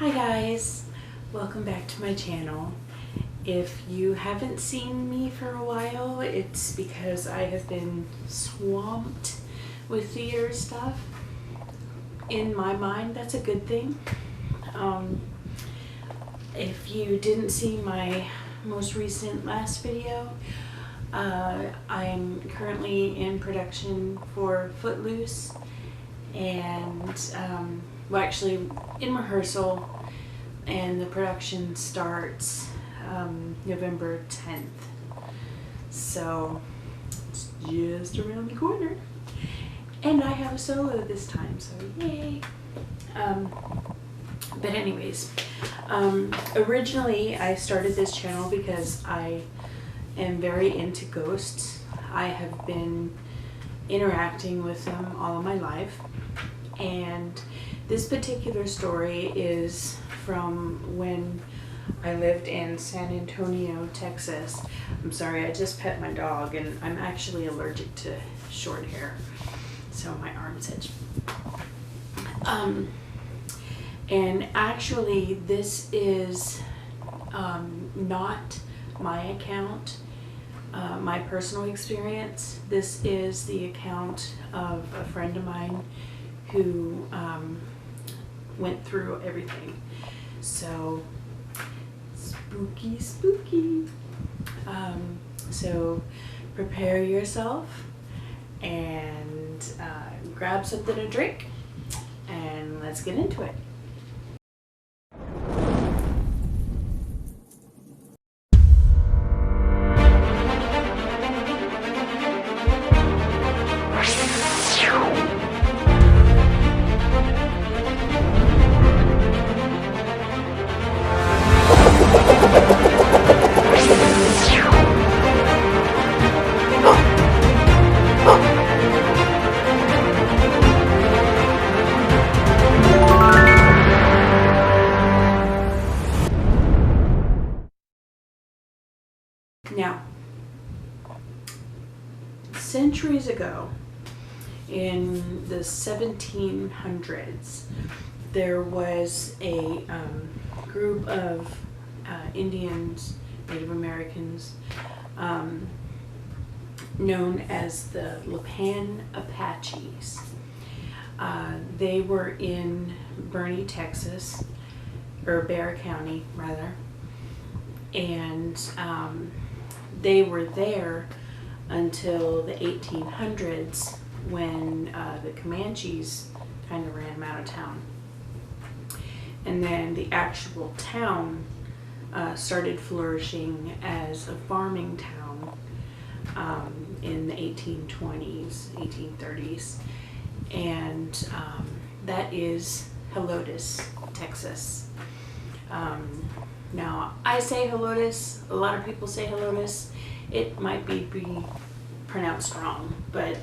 Hi guys, welcome back to my channel. If you haven't seen me for a while, it's because I have been swamped with theater stuff. In my mind, that's a good thing. If you didn't see my most recent last video, I'm currently in production for Footloose and well, actually in rehearsal, and the production starts November 10th. So it's just around the corner. And I have a solo this time, so yay. But anyways, originally I started this channel because I am very into ghosts. I have been interacting with them all of my life, and this particular story is from when I lived in San Antonio, Texas. I'm sorry, I just pet my dog and I'm actually allergic to short hair, so my arm's itch. And actually this is not my account, my personal experience. This is the account of a friend of mine who went through everything. So spooky, spooky. So prepare yourself and grab something to drink and let's get into it. Now, centuries ago, in the 1700s, there was a group of Indians, Native Americans, known as the Lipan Apaches. They were in Boerne, Texas, or Bexar County, rather, and they were there until the 1800s when the Comanches kind of ran them out of town. And then the actual town started flourishing as a farming town in the 1820s, 1830s. And that is Helotes, Texas. Now, I say Helotes, a lot of people say Helotes. It might be pronounced wrong, but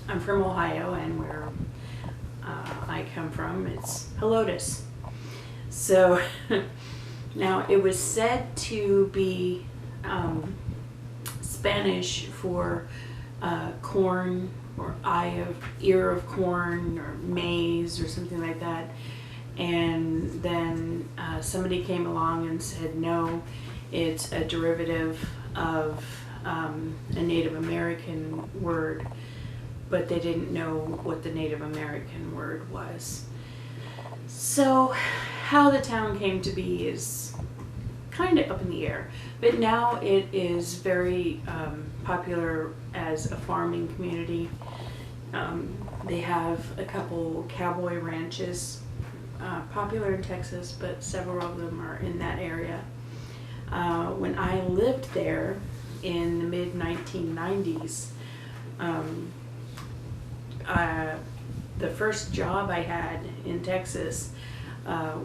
I'm from Ohio, and where I come from, it's Helotes. So, now it was said to be Spanish for corn, or ear of corn, or maize, or something like that. And then somebody came along and said, no, it's a derivative of a Native American word, but they didn't know what the Native American word was. So how the town came to be is kind of up in the air, but now it is very popular as a farming community. They have a couple cowboy ranches, popular in Texas, but several of them are in that area. When I lived there in the mid-1990s, the first job I had in Texas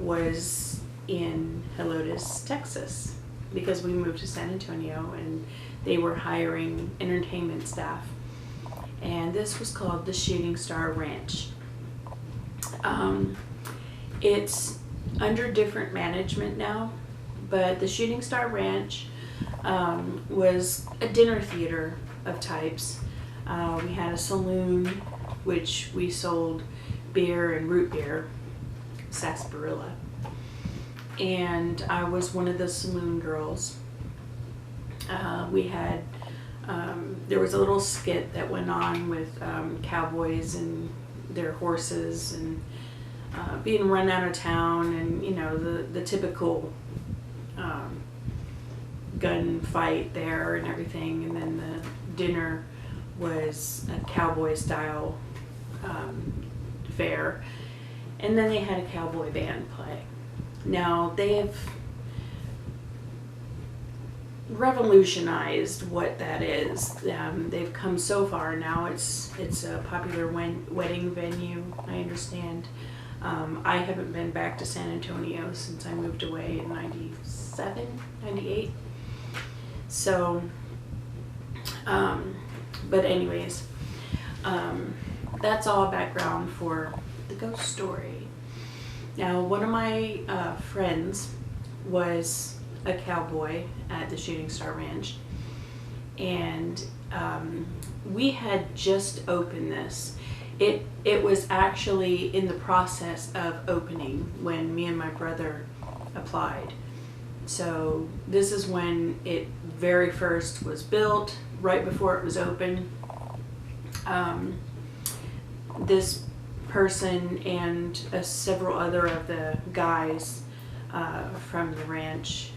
was in Helotes, Texas, because we moved to San Antonio and they were hiring entertainment staff. And this was called the Shooting Star Ranch. It's under different management now, but the Shooting Star Ranch was a dinner theater of types. We had a saloon, which we sold beer and root beer, sarsaparilla. and I was one of the saloon girls. We had, there was a little skit that went on with cowboys and their horses and being run out of town, and the typical gunfight there and everything. And then the dinner was a cowboy style fare, and then they had a cowboy band play. Now they have revolutionized what that is. They've come so far now. It's a popular wedding venue, I understand. I haven't been back to San Antonio since I moved away in 97, 98. So, but anyways, that's all background for the ghost story. Now, one of my friends was a cowboy at the Shooting Star Ranch, and we had just opened this. It was actually in the process of opening when me and my brother applied. So this is when it very first was built, right before it was open. This person and several other of the guys from the ranch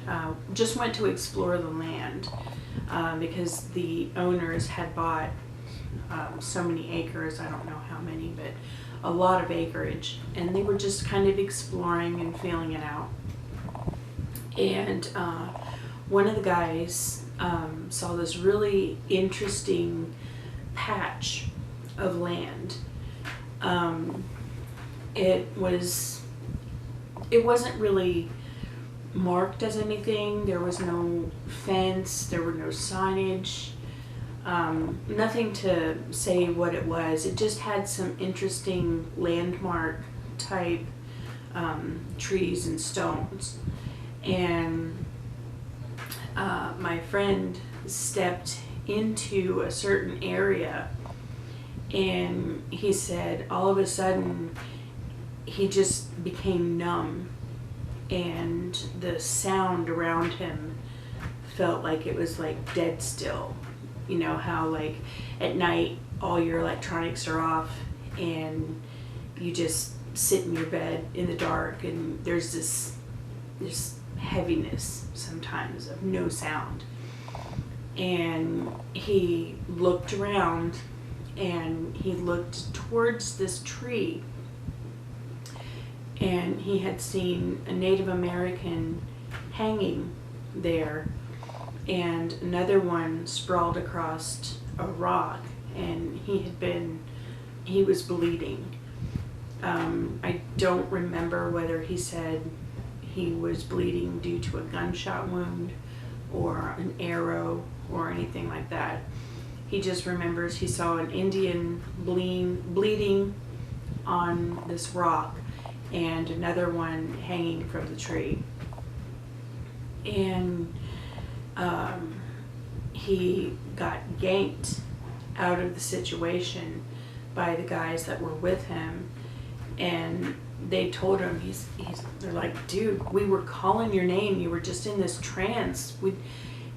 just went to explore the land because the owners had bought so many acres, I don't know how many, but a lot of acreage, and they were just kind of exploring and feeling it out. And one of the guys saw this really interesting patch of land. It wasn't really marked as anything. There was no fence, there were no signage, nothing to say what it was. It just had some interesting landmark type trees and stones. And my friend stepped into a certain area, and he said all of a sudden he just became numb, and the sound around him felt like it was like dead still. You know how like at night all your electronics are off and you just sit in your bed in the dark, and there's this heaviness sometimes of no sound. And he looked around, and he looked towards this tree, and he had seen a Native American hanging there, and another one sprawled across a rock, and he was bleeding. I don't remember whether he said he was bleeding due to a gunshot wound or an arrow or anything like that. He just remembers he saw an Indian bleeding on this rock and another one hanging from the tree. And he got yanked out of the situation by the guys that were with him, and they told him, they're like, dude, we were calling your name, you were just in this trance.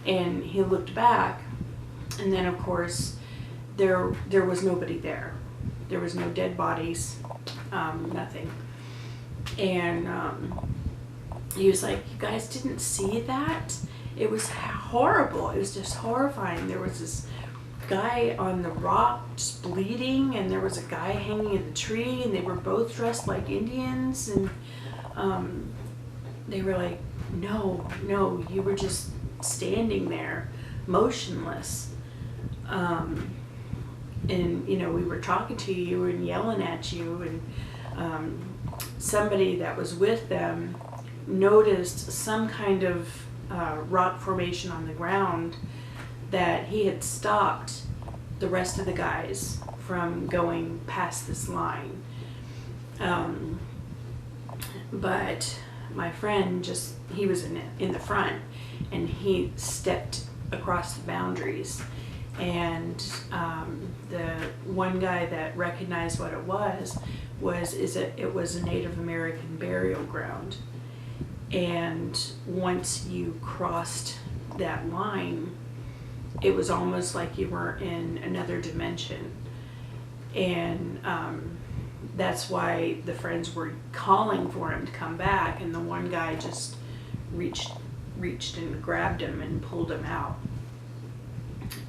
And he looked back, and then of course there was nobody there. There was no dead bodies, nothing. And he was like, you guys didn't see that? It was horrible. It was just horrifying. There was this guy on the rock just bleeding, and there was a guy hanging in the tree, and they were both dressed like Indians. And they were like, no, you were just standing there motionless. And we were talking to you and yelling at you, and somebody that was with them noticed some kind of rock formation on the ground that he had stopped the rest of the guys from going past this line. But my friend he was in the front, and he stepped across the boundaries, and the one guy that recognized what it was a Native American burial ground. And once you crossed that line, it was almost like you were in another dimension. And that's why the friends were calling for him to come back, and the one guy just reached and grabbed him and pulled him out.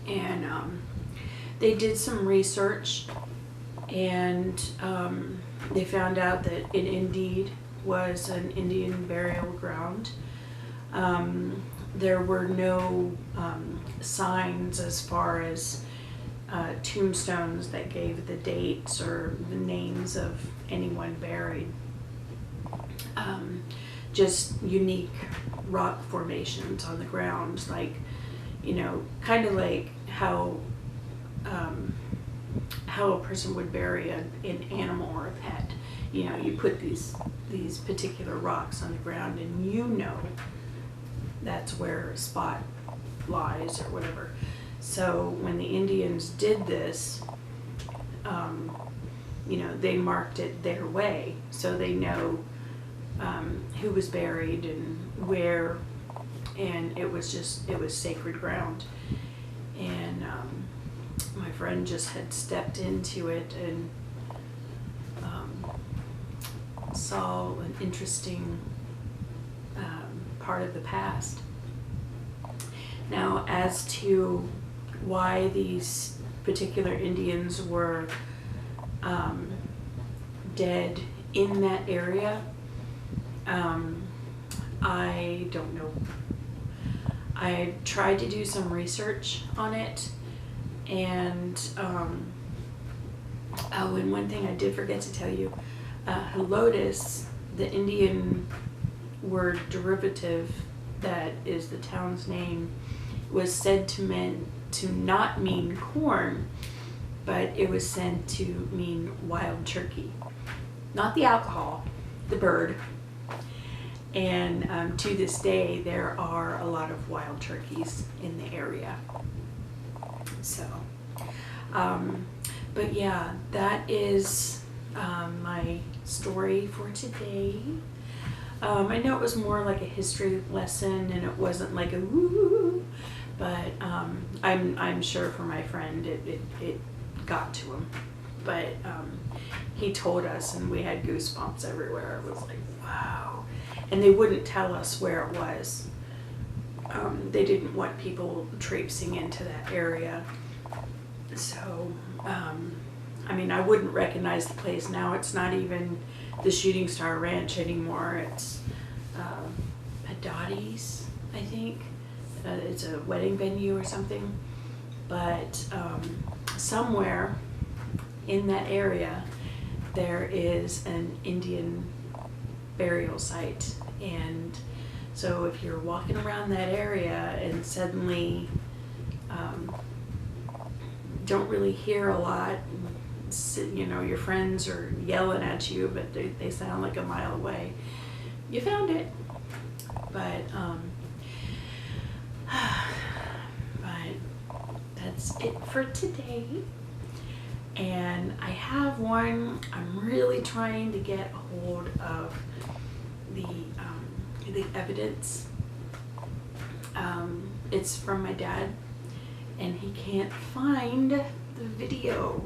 And they did some research, and they found out that it indeed was an Indian burial ground. There were no signs as far as tombstones that gave the dates or the names of anyone buried. Just unique rock formations on the ground, like, you know, kind of like how a person would bury an animal or a pet. You know, you put these particular rocks on the ground, and you know that's where a spot lies or whatever. So when the Indians did this, you know, they marked it their way, so they know who was buried and where, and it was sacred ground. And my friend just had stepped into it and saw an interesting part of the past. Now, as to why these particular Indians were dead in that area, I don't know. I tried to do some research on it, and and one thing I did forget to tell you, Helotes, the Indian word derivative that is the town's name, was said to not mean corn, but it was said to mean wild turkey. Not the alcohol, the bird. And to this day, there are a lot of wild turkeys in the area. So, but yeah, that is my story for today. I know it was more like a history lesson, and it wasn't like a woo, but I'm sure for my friend it got to him. But he told us, and we had goosebumps everywhere. It was like, wow. And they wouldn't tell us where it was. They didn't want people traipsing into that area. So, I mean, I wouldn't recognize the place now. It's not even the Shooting Star Ranch anymore. It's Padotti's, I think. It's a wedding venue or something. But somewhere in that area, there is an Indian burial site. And so if you're walking around that area and suddenly don't really hear a lot, you know, your friends are yelling at you, but they sound like a mile away, you found it. But that's it for today. And I have one. I'm really trying to get a hold of the evidence. It's from my dad, and he can't find the video.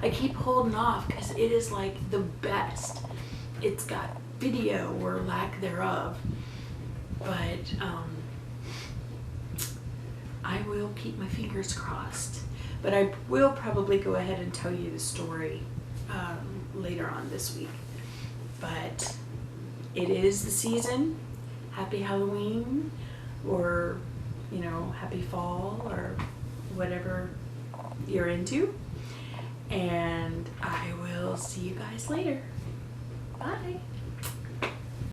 I keep holding off because it is like the best. It's got video or lack thereof, but I will keep my fingers crossed. But I will probably go ahead and tell you the story later on this week. But it is the season. Happy Halloween, or, you know, happy fall, or whatever you're into. And I will see you guys later. Bye.